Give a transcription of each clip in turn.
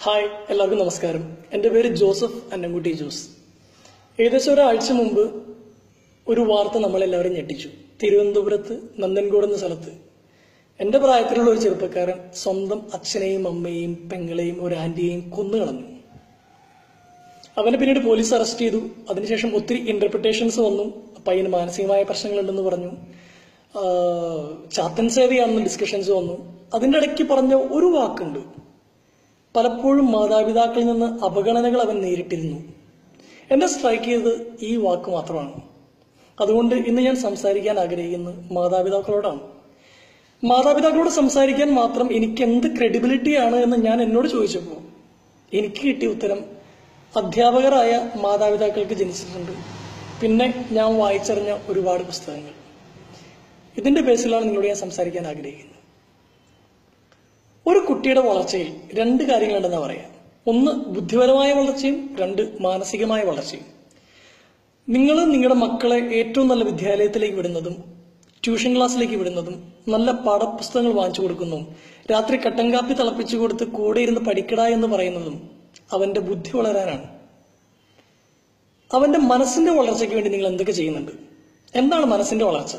Hi, എല്ലാവർക്കും നമസ്കാരം. എൻ്റെ പേര് ജോസഫ് അന്നംകുട്ടി ജോസ്. ഏകദേശം ഒരാഴ്ച മുമ്പ് ഒരു വാർത്ത നമ്മളെല്ലാവരും ഞെട്ടിച്ചു. തിരുവനന്തപുരത്ത് നന്ദൻകോട് എന്ന സ്ഥലത്ത് എൻ്റെ പ്രായത്തിലുള്ള ഒരു ചെറുപ്പക്കാരൻ സ്വന്തം അച്ഛനെയും അമ്മയെയും പെങ്ങളെയും ഒരു ആന്റിയെയും കൊന്നുകളഞ്ഞു. അവനെ പിന്നീട് പോലീസ് അറസ്റ്റ് ചെയ്തു. അതിനുശേഷം ഒത്തിരി ഇന്റർപ്രിട്ടേഷൻസ് വന്നു. പയ്യന് മാനസികമായ പ്രശ്നങ്ങളുണ്ടെന്ന് പറഞ്ഞു. ചാത്തൻ സേവയാണെന്ന് ഡിസ്കഷൻസ് വന്നു. അതിൻ്റെ ഇടയ്ക്ക് പറഞ്ഞ ഒരു വാക്കുണ്ട്: പലപ്പോഴും മാതാപിതാക്കളിൽ നിന്ന് അവഗണനകൾ അവൻ നേരിട്ടിരുന്നു. എന്നെ സ്ട്രൈക്ക് ചെയ്തത് ഈ വാക്ക് മാത്രമാണ്. അതുകൊണ്ട് ഇന്ന് ഞാൻ സംസാരിക്കാൻ ആഗ്രഹിക്കുന്നത് മാതാപിതാക്കളോടാണ്. മാതാപിതാക്കളോട് സംസാരിക്കാൻ മാത്രം എനിക്ക് എന്ത് ക്രെഡിബിലിറ്റിയാണ് എന്ന് ഞാൻ എന്നോട് ചോദിച്ചപ്പോൾ എനിക്ക് കിട്ടിയ ഉത്തരം: അധ്യാപകരായ മാതാപിതാക്കൾക്ക് ജനിച്ചിട്ടുണ്ട്. പിന്നെ ഞാൻ വായിച്ചറിഞ്ഞ ഒരുപാട് പുസ്തകങ്ങൾ. ഇതിന്റെ ബേസിലാണ് നിങ്ങളോട് ഞാൻ സംസാരിക്കാൻ ആഗ്രഹിക്കുന്നത്. ഒരു കുട്ടിയുടെ വളർച്ചയിൽ രണ്ട് കാര്യങ്ങളുണ്ടെന്ന് പറയാം. ഒന്ന് ബുദ്ധിപരമായ വളർച്ചയും, രണ്ട് മാനസികമായ വളർച്ചയും. നിങ്ങൾ നിങ്ങളുടെ മക്കളെ ഏറ്റവും നല്ല വിദ്യാലയത്തിലേക്ക് വിടുന്നതും ട്യൂഷൻ ക്ലാസ്സിലേക്ക് വിടുന്നതും നല്ല പാഠപുസ്തകങ്ങൾ വാങ്ങിച്ചു കൊടുക്കുന്നതും രാത്രി കട്ടൻ കാപ്പി തിളപ്പിച്ചു കൊടുത്ത് കൂടെ ഇരുന്ന് പഠിക്കടാ എന്ന് പറയുന്നതും അവന്റെ ബുദ്ധി വളരാനാണ്. അവന്റെ മനസ്സിന്റെ വളർച്ചയ്ക്ക് വേണ്ടി നിങ്ങൾ എന്തൊക്കെ ചെയ്യുന്നുണ്ട്? എന്താണ് മനസ്സിന്റെ വളർച്ച?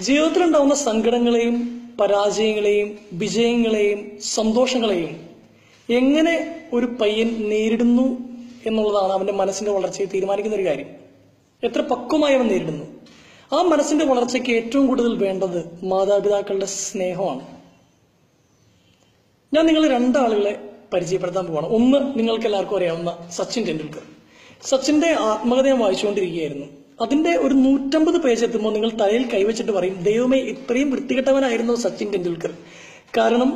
ജീവിതത്തിലുണ്ടാവുന്ന സങ്കടങ്ങളെയും പരാജയങ്ങളെയും വിജയങ്ങളെയും സന്തോഷങ്ങളെയും എങ്ങനെ ഒരു പയ്യൻ നേരിടുന്നു എന്നുള്ളതാണ് അവന്റെ മനസ്സിന്റെ വളർച്ചയെ തീരുമാനിക്കുന്ന ഒരു കാര്യം. എത്ര പക്വമായി അവൻ നേരിടുന്നു. ആ മനസ്സിന്റെ വളർച്ചയ്ക്ക് ഏറ്റവും കൂടുതൽ വേണ്ടത് മാതാപിതാക്കളുടെ സ്നേഹമാണ്. ഞാൻ നിങ്ങൾ രണ്ടാളുകളെ പരിചയപ്പെടുത്താൻ പോവാണ്. ഒന്ന്, നിങ്ങൾക്ക് എല്ലാവർക്കും അറിയാവുന്ന സച്ചിൻ ടെണ്ടുൽക്കർ. സച്ചിന്റെ ആത്മകഥ ഞാൻ വായിച്ചുകൊണ്ടിരിക്കുകയായിരുന്നു. അതിന്റെ ഒരു 150 പേജ് എത്തുമ്പോൾ നിങ്ങൾ തലയിൽ കൈവച്ചിട്ട് പറയും, ദൈവമേ, ഇത്രയും വൃത്തികെട്ടവനായിരുന്നു സച്ചിൻ ടെണ്ടുൽക്കർ. കാരണം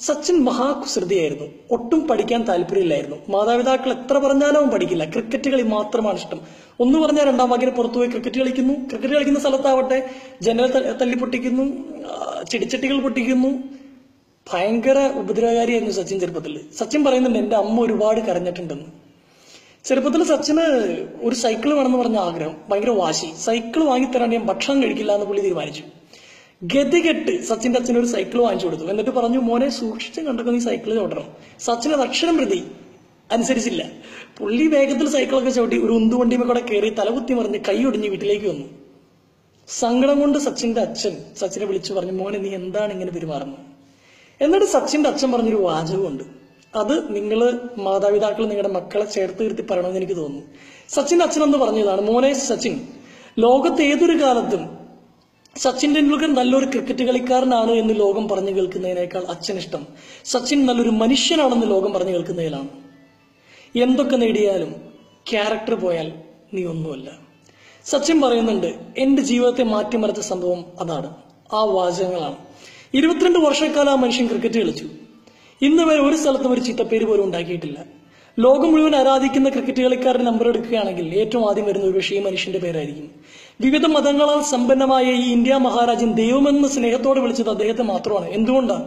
സച്ചിൻ മഹാകുസൃതിയായിരുന്നു. ഒട്ടും പഠിക്കാൻ താല്പര്യമില്ലായിരുന്നു. മാതാപിതാക്കൾ എത്ര പറഞ്ഞാലും അവൻ പഠിക്കില്ല. ക്രിക്കറ്റ് കളി മാത്രമാണ് ഇഷ്ടം. ഒന്ന് പറഞ്ഞാൽ രണ്ടാം വാക്കിന് പുറത്തുപോയി ക്രിക്കറ്റ് കളിക്കുന്നു. ക്രിക്കറ്റ് കളിക്കുന്ന സ്ഥലത്താവട്ടെ ജനൽ തല്ലി പൊട്ടിക്കുന്നു, ചെടിച്ചട്ടികൾ പൊട്ടിക്കുന്നു. ഭയങ്കര ഉപദ്രവകാരിയായിരുന്നു സച്ചിൻ ചെറുപ്പത്തിൽ. സച്ചിൻ പറയുന്നുണ്ട്, എന്റെ അമ്മ ഒരുപാട് കരഞ്ഞിട്ടുണ്ടെന്ന്. ചെറുപ്പത്തിൽ സച്ചിന് ഒരു സൈക്കിൾ വേണമെന്ന് പറഞ്ഞ ആഗ്രഹം, ഭയങ്കര വാശി. സൈക്കിൾ വാങ്ങിത്തരാണ്ട് ഞാൻ ഭക്ഷണം കഴിക്കില്ല എന്ന് പുള്ളി തീരുമാനിച്ചു. ഗതികെട്ട് സച്ചിന്റെ അച്ഛന് ഒരു സൈക്കിൾ വാങ്ങിച്ചു കൊടുത്തു. എന്നിട്ട് പറഞ്ഞു, മോനെ സൂക്ഷിച്ച് കണ്ടൊക്കെ നീ സൈക്കിൾ ചവിട്ടണം. സച്ചിൻ അത് അക്ഷരം പ്രതി അനുസരിച്ചില്ല. പുള്ളി വേഗത്തിൽ സൈക്കിളൊക്കെ ചവിട്ടി ഒരു ഉന്തുവണ്ടിമേ കൂടെ കയറി തലകുത്തി മറിഞ്ഞ് കൈ ഒടിഞ്ഞ് വീട്ടിലേക്ക് വന്നു. സങ്കടം കൊണ്ട് സച്ചിന്റെ അച്ഛൻ സച്ചിനെ വിളിച്ചു പറഞ്ഞു, മോനെ നീ എന്താണ് ഇങ്ങനെ പെരുമാറുന്നത്? എന്നിട്ട് സച്ചിന്റെ അച്ഛൻ പറഞ്ഞൊരു വാചകമുണ്ട്. അത് നിങ്ങൾ മാതാപിതാക്കൾ നിങ്ങളുടെ മക്കളെ ചേർത്ത് നിർത്തി പറയണമെന്ന് എനിക്ക് തോന്നുന്നു. സച്ചിന്റെ അച്ഛനെന്ന് പറഞ്ഞതാണ്, മോനെ സച്ചിൻ, ലോകത്ത് ഏതൊരു കാലത്തും സച്ചിൻ ടെണ്ടുൽക്കർ നല്ലൊരു ക്രിക്കറ്റ് കളിക്കാരനാണ് എന്ന് ലോകം പറഞ്ഞു കേൾക്കുന്നതിനേക്കാൾ അച്ഛനിഷ്ടം സച്ചിൻ നല്ലൊരു മനുഷ്യനാണെന്ന് ലോകം പറഞ്ഞു കേൾക്കുന്നതിലാണ്. എന്തൊക്കെ നേടിയാലും ക്യാരക്ടർ പോയാൽ നീ ഒന്നുമല്ല. സച്ചിൻ പറയുന്നുണ്ട്, എന്റെ ജീവിതത്തെ മാറ്റിമറിച്ച സംഭവം അതാണ്. ആ വാചകങ്ങളാണ്. 22 വർഷക്കാലം ആ മനുഷ്യൻ ക്രിക്കറ്റ് കളിച്ചു. ഇന്ന് വരെ ഒരു സ്ഥലത്തും ഒരു ചീത്തപ്പേര് പോലും ഉണ്ടാക്കിയിട്ടില്ല. ലോകം മുഴുവൻ ആരാധിക്കുന്ന ക്രിക്കറ്റ് കളിക്കാരുടെ നമ്പർ എടുക്കുകയാണെങ്കിൽ ഏറ്റവും ആദ്യം വരുന്ന ഒരു പക്ഷേ ഈ മനുഷ്യന്റെ പേരായിരിക്കും. വിവിധ മതങ്ങളാൽ സമ്പന്നമായ ഈ ഇന്ത്യ മഹാരാജ്യം ദൈവമെന്ന് സ്നേഹത്തോടെ വിളിച്ചത് അദ്ദേഹത്തെ മാത്രമാണ്. എന്തുകൊണ്ടാണ്?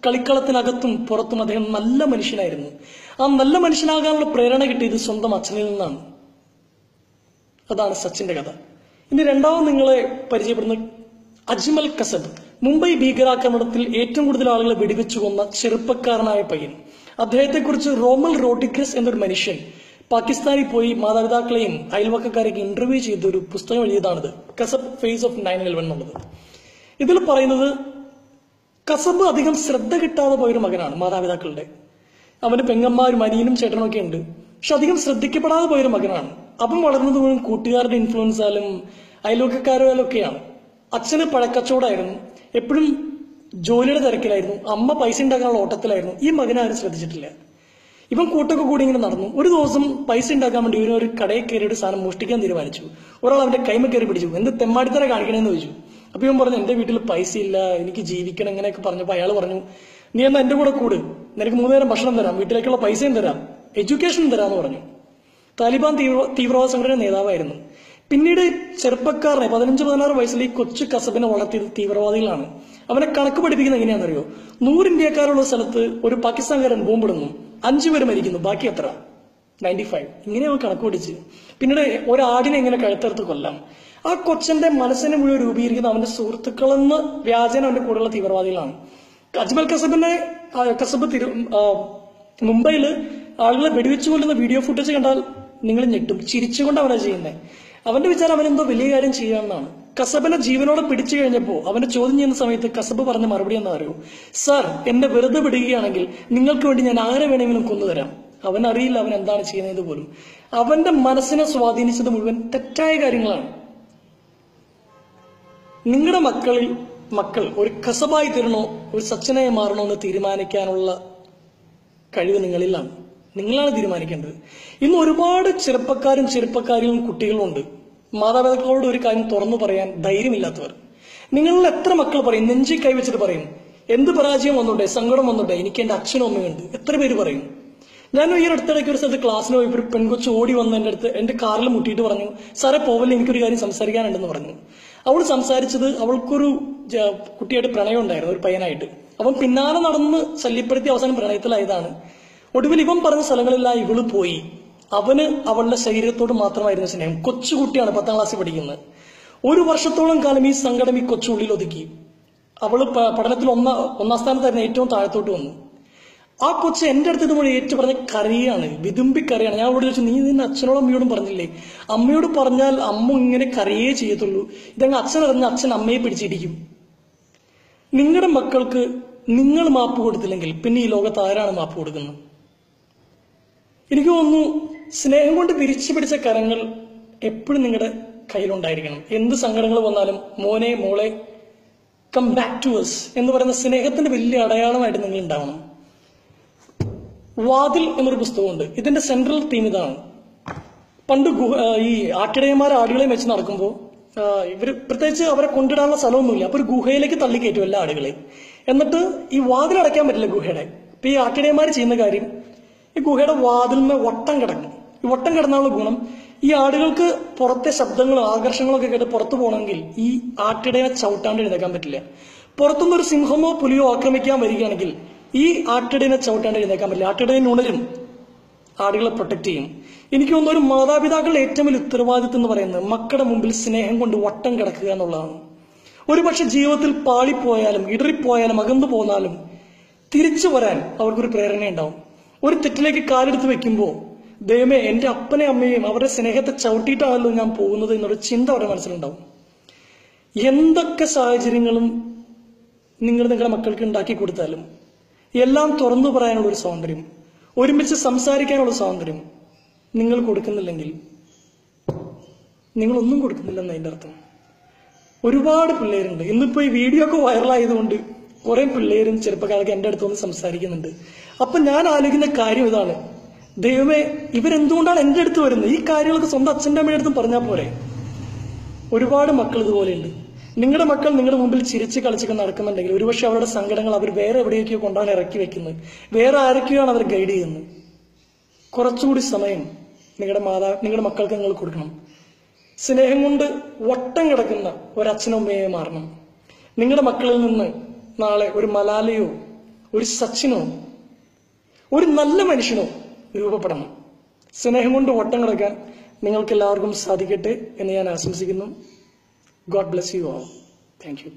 കളിക്കളത്തിനകത്തും പുറത്തും അദ്ദേഹം നല്ല മനുഷ്യനായിരുന്നു. ആ നല്ല മനുഷ്യനാകാനുള്ള പ്രേരണ കിട്ടിയത് സ്വന്തം അച്ഛനിൽ നിന്നാണ്. അതാണ് സച്ചിന്റെ കഥ. ഇനി രണ്ടാമത് നിങ്ങളെ പരിചയപ്പെടുന്ന അജ്മൽ കസബ്. മുംബൈ ഭീകരാക്രമണത്തിൽ ഏറ്റവും കൂടുതൽ ആളുകളെ വെടിവെച്ചു കൊന്ന ചെറുപ്പക്കാരനായ പയ്യൻ. അദ്ദേഹത്തെക്കുറിച്ച് റോമൽ റോഡ്രിഗസ് എന്നൊരു മനുഷ്യൻ പാകിസ്ഥാനിൽ പോയി മാതാപിതാക്കളെയും അയൽവക്കക്കാരെയൊക്കെ ഇന്റർവ്യൂ ചെയ്ത ഒരു പുസ്തകം എഴുതിയതാണിത്, കസബ് ഫേസ് ഓഫ് 9/11 എന്നുള്ളത്. ഇതിൽ പറയുന്നത്, കസബ് അധികം ശ്രദ്ധ കിട്ടാതെ പോയൊരു മകനാണ് മാതാപിതാക്കളുടെ. അവന് പെങ്ങന്മാരും അനിയനും ചേട്ടനും ഒക്കെ ഉണ്ട്. പക്ഷെ അധികം ശ്രദ്ധിക്കപ്പെടാതെ പോയൊരു മകനാണ്. അപ്പം വളർന്നത് മുഴുവൻ കൂട്ടുകാരുടെ ഇൻഫ്ലുവൻസാലും അയൽവക്കക്കാരാലും ഒക്കെയാണ്. അച്ഛന് പഴക്കച്ചവടമായിരുന്നു, എപ്പോഴും ജോലിയുടെ തിരക്കിലായിരുന്നു. അമ്മ പൈസ ഉണ്ടാക്കാനുള്ള ഓട്ടത്തിലായിരുന്നു. ഈ മകനെ ആരും ശ്രദ്ധിച്ചിട്ടില്ല. ഇവൻ കൂട്ടൊക്കെ കൂടി ഇങ്ങനെ നടന്നു. ഒരു ദിവസം പൈസ ഉണ്ടാക്കാൻ വേണ്ടി ഇവന് ഒരു കടയിൽ കയറി ഒരു സാധനം മോഷ്ടിക്കാൻ തീരുമാനിച്ചു. ഒരാൾ അവന്റെ കൈമ കയറി പിടിച്ചു. എന്ത് തെമ്മാടിത്തര കാണിക്കണമെന്ന് ചോദിച്ചു. അപ്പൊ ഇവൻ പറഞ്ഞു, എന്റെ വീട്ടിൽ പൈസ ഇല്ല, എനിക്ക് ജീവിക്കണം, ഇങ്ങനെയൊക്കെ പറഞ്ഞപ്പോ അയാൾ പറഞ്ഞു, നീ എന്നാ എന്റെ കൂടെ കൂട്, നിനക്ക് 3 നേരം ഭക്ഷണം തരാം, വീട്ടിലേക്കുള്ള പൈസയും തരാം, എഡ്യൂക്കേഷനും തരാമെന്ന് പറഞ്ഞു. താലിബാൻ തീവ്രവാദ സംഘടന നേതാവായിരുന്നു. പിന്നീട് ചെറുപ്പക്കാരനെ 15-16 വയസ്സിൽ ഈ കൊച്ചു കസബിനെ വളർത്തിയത് തീവ്രവാദികളാണ്. അവനെ കണക്ക് പഠിപ്പിക്കുന്നത് എങ്ങനെയാണെന്നറിയോ? 100 ഇന്ത്യക്കാരുള്ള സ്ഥലത്ത് ഒരു പാകിസ്ഥാൻകാരൻ ബോംബിടുന്നു, 5 പേര് മരിക്കുന്നു, ബാക്കി എത്ര? 95. ഇങ്ങനെ അവൻ കണക്ക് പഠിച്ച് പിന്നീട് ഒരാടിനെ എങ്ങനെ കഴുത്തെടുത്ത് കൊല്ലാം. ആ കൊച്ചന്റെ മനസ്സിനെ മുഴുവൻ രൂപീകരിക്കുന്ന അവന്റെ സുഹൃത്തുക്കളെന്ന് വ്യാജന അവന്റെ കൂടെയുള്ള തീവ്രവാദികളാണ്. അജ്മൽ കസബ് മുംബൈയിൽ ആളുകളെ വെടിവെച്ചു കൊല്ലുന്ന വീഡിയോ ഫുട്ടേജ് കണ്ടാൽ നിങ്ങൾ ഞെട്ടും. ചിരിച്ചുകൊണ്ട് അവനാ ചെയ്യുന്നത്. അവന്റെ വിചാരം അവനെന്തോ വലിയ കാര്യം ചെയ്യാമെന്നാണ്. കസബിനെ ജീവനോടെ പിടിച്ചു കഴിഞ്ഞപ്പോൾ അവന്റെ ചോദ്യം ചെയ്യുന്ന സമയത്ത് കസബ് പറഞ്ഞ മറുപടി എന്താ അറിയോ? സർ, എന്നെ വെറുതെ വിടുകയാണെങ്കിൽ നിങ്ങൾക്ക് വേണ്ടി ഞാൻ ആരെ വേണമെങ്കിലും കൊന്നുതരാം. അവനറിയില്ല അവൻ എന്താണ് ചെയ്യുന്നത് പോലും. അവന്റെ മനസ്സിനെ സ്വാധീനിച്ചത് മുഴുവൻ തെറ്റായ കാര്യങ്ങളാണ്. നിങ്ങളുടെ മക്കൾ ഒരു കസബായി തീരണോ ഒരു സച്ചിനായി മാറണോ എന്ന് തീരുമാനിക്കാനുള്ള കഴിവ് നിങ്ങളിലാണ്. നിങ്ങളാണ് തീരുമാനിക്കേണ്ടത്. ഇന്ന് ഒരുപാട് ചെറുപ്പക്കാരികളും കുട്ടികളും ഉണ്ട് മാതാപിതാക്കളോട് ഒരു കാര്യം തുറന്നു പറയാൻ ധൈര്യമില്ലാത്തവർ. നിങ്ങളിൽ എത്ര മക്കൾ പറയും, നെഞ്ചി കൈവച്ചിട്ട് പറയും, എന്ത് പരാജയം വന്നോട്ടെ, സങ്കടം വന്നോട്ടെ, എനിക്ക് എന്റെ അച്ഛനും അമ്മയുണ്ട്. എത്ര പേര് പറയും? ഞാൻ ഈ അടുത്തിടയ്ക്ക് ഒരു സ്ഥലത്ത് ക്ലാസ്സിന് പോയപ്പോൾ ഒരു പെൺകൊച്ച് ഓടി വന്ന് എന്റെ അടുത്ത് എന്റെ കാറിൽ മുട്ടിയിട്ട് പറഞ്ഞു, സാറേ പോവല്ലേ, എനിക്കൊരു കാര്യം സംസാരിക്കാനുണ്ടെന്ന് പറഞ്ഞു. അവൾ സംസാരിച്ചത് അവൾക്കൊരു കുട്ടിയായിട്ട് പ്രണയം ഉണ്ടായിരുന്നു, ഒരു പയ്യനായിട്ട്. അവൻ പിന്നാലെ നടന്ന് ശല്യപ്പെടുത്തി അവസാനം പ്രണയത്തിലായതാണ്. ഒടുവിൽ ഇവൻ പറഞ്ഞ സ്ഥലങ്ങളെല്ലാം ഇവള് പോയി. അവന് അവളുടെ ശരീരത്തോട് മാത്രമായിരുന്നു സ്നേഹം. കൊച്ചുകുട്ടിയാണ്, 10ാം ക്ലാസ്സിൽ പഠിക്കുന്നത്. 1 വർഷത്തോളം കാലം ഈ സങ്കടം ഈ കൊച്ചുള്ളിൽ ഒതുക്കി. അവള് പഠനത്തിൽ ഒന്നാം സ്ഥാനത്തായിരുന്നു, ഏറ്റവും താഴത്തോട്ട് വന്നു. ആ കൊച്ച് എന്റെ അടുത്ത് ഇതുപോലെ ഏറ്റു പറഞ്ഞ കരയാണ്, വിതുമ്പിക്കരയാണ്. ഞാൻ അവളോട് ചോദിച്ചു, നീ നിന്റെ അച്ഛനോടും അമ്മയോടും പറഞ്ഞില്ലേ? അമ്മയോട് പറഞ്ഞാൽ അമ്മ ഇങ്ങനെ കരയേ ചെയ്യത്തുള്ളൂ. ഇതങ്ങ് അച്ഛൻ അറിഞ്ഞ അച്ഛൻ അമ്മയെ പിടിച്ചിരിക്കും. നിങ്ങളുടെ മക്കൾക്ക് നിങ്ങൾ മാപ്പ് കൊടുത്തില്ലെങ്കിൽ പിന്നെ ഈ ലോകത്ത് ആരാണ് മാപ്പ് കൊടുക്കുന്നത്? എനിക്ക് തോന്നുന്നു സ്നേഹം കൊണ്ട് വിരിച്ചു പിടിച്ച കരങ്ങൾ എപ്പോഴും നിങ്ങളുടെ കയ്യിലുണ്ടായിരിക്കണം. എന്ത് സങ്കടങ്ങൾ വന്നാലും മോനെ മോളെ കം ബാക്ക് ടു us എന്ന് പറയുന്ന സ്നേഹത്തിന്റെ വലിയ അടയാളമായിട്ട് നിങ്ങൾ ഉണ്ടാവണം. വാതിൽ എന്നൊരു പുസ്തകമുണ്ട്. ഇതിന്റെ സെൻട്രൽ തീം ഇതാണ്. പണ്ട് ഈ ആട്ടിടയന്മാർ ആടുകളെ വെച്ച് നടക്കുമ്പോൾ ഇവര് പ്രത്യേകിച്ച് അവരെ കൊണ്ടിടാനുള്ള സ്ഥലമൊന്നുമില്ല. അപ്പൊ ഒരു ഗുഹയിലേക്ക് തള്ളിക്കയറ്റും എല്ലാ ആടുകളെയും. എന്നിട്ട് ഈ വാതിൽ അടയ്ക്കാൻ പറ്റില്ല ഗുഹയുടെ. അപ്പൊ ഈ ആട്ടിടയന്മാർ ചെയ്യുന്ന കാര്യം, ഈ ഗുഹയുടെ വാതിലിന് വട്ടം കിടക്കും. ഈ വട്ടം കിടന്നുള്ള ഗുണം, ഈ ആടുകൾക്ക് പുറത്തെ ശബ്ദങ്ങളും ആകർഷങ്ങളൊക്കെ കേട്ട് പുറത്തു പോകണമെങ്കിൽ ഈ ആട്ടിടയെ ചവിട്ടാണ്ട് എഴുന്നേക്കാൻ പറ്റില്ല. പുറത്തുനിന്നൊരു സിംഹമോ പുലിയോ ആക്രമിക്കാൻ വരികയാണെങ്കിൽ ഈ ആട്ടിടയെ ചവിട്ടാണ്ട് എഴുന്നേക്കാൻ പറ്റില്ല. ആട്ടിടയൻ ഉണരും, ആടുകളെ പ്രൊട്ടക്ട് ചെയ്യും. എനിക്ക് തോന്നുന്നു ഒരു മാതാപിതാക്കളുടെ ഏറ്റവും വലിയ ഉത്തരവാദിത്വം എന്ന് പറയുന്നത് മക്കളുടെ മുമ്പിൽ സ്നേഹം കൊണ്ട് വട്ടം കിടക്കുക എന്നുള്ളതാണ്. ഒരുപക്ഷെ ജീവിതത്തിൽ പാളിപ്പോയാലും ഇടറിപ്പോയാലും അകന്നു പോന്നാലും തിരിച്ചു വരാൻ അവർക്കൊരു പ്രേരണയുണ്ടാവും. ഒരു തെറ്റിലേക്ക് കാലെടുത്ത് വെക്കുമ്പോൾ, ദൈവമേ, എന്റെ അപ്പനെ അമ്മയും അവരുടെ സ്നേഹത്തെ ചവിട്ടിയിട്ടാണല്ലോ ഞാൻ പോകുന്നത് എന്നൊരു ചിന്ത അവരുടെ മനസ്സിലുണ്ടാവും. എന്തൊക്കെ സാഹചര്യങ്ങളും നിങ്ങളുടെ മക്കൾക്ക് ഉണ്ടാക്കി കൊടുത്താലും എല്ലാം തുറന്നു പറയാനുള്ള ഒരു സ്വാതന്ത്ര്യം, ഒരുമിച്ച് സംസാരിക്കാനുള്ള സ്വാതന്ത്ര്യം നിങ്ങൾ കൊടുക്കുന്നില്ലെങ്കിൽ നിങ്ങളൊന്നും കൊടുക്കുന്നില്ലെന്ന് അതിന്റെ അർത്ഥം. ഒരുപാട് പിള്ളേരുണ്ട്. ഇന്നിപ്പോ ഈ വീഡിയോ ഒക്കെ വൈറലായതുകൊണ്ട് കുറെ പിള്ളേരും ചെറുപ്പക്കാരൊക്കെ എന്റെ അടുത്ത് വന്ന് സംസാരിക്കുന്നുണ്ട്. അപ്പൊ ഞാൻ ആലോചിക്കുന്ന കാര്യം ഇതാണ്, ദൈവമേ, ഇവരെന്തുകൊണ്ടാണ് എന്റെ അടുത്ത് വരുന്നത്? ഈ കാര്യങ്ങളൊക്കെ സ്വന്തം അച്ഛൻ്റെ അമ്മയുടെ അടുത്തും പറഞ്ഞാൽ പോരെ? ഒരുപാട് മക്കൾ ഇതുപോലെയുണ്ട്. നിങ്ങളുടെ മക്കൾ നിങ്ങളുടെ മുമ്പിൽ ചിരിച്ച് കളിച്ചൊക്കെ നടക്കുന്നുണ്ടെങ്കിൽ ഒരുപക്ഷെ അവരുടെ സങ്കടങ്ങൾ അവർ വേറെ എവിടെയൊക്കെയോ കൊണ്ടാണ് ഇറക്കി വെക്കുന്നത്. വേറെ ആരൊക്കെയാണ് അവർ ഗൈഡ് ചെയ്യുന്നത്. കുറച്ചുകൂടി സമയം നിങ്ങളുടെ മക്കൾക്ക് നിങ്ങൾ കൊടുക്കണം. സ്നേഹം കൊണ്ട് വട്ടം കിടക്കുന്ന ഒരച്ഛനോ അമ്മയെ മാറണം. നിങ്ങളുടെ മക്കളിൽ നിന്ന് നാളെ ഒരു മലാലയോ ഒരു സച്ചിനോ ഒരു നല്ല മനുഷ്യനോ രൂപപ്പെടണം. സ്നേഹം കൊണ്ട് വട്ടം കിടക്കാൻ നിങ്ങൾക്ക് എല്ലാവർക്കും സാധിക്കട്ടെ എന്ന് ഞാൻ ആശംസിക്കുന്നു. God bless you all. Thank you.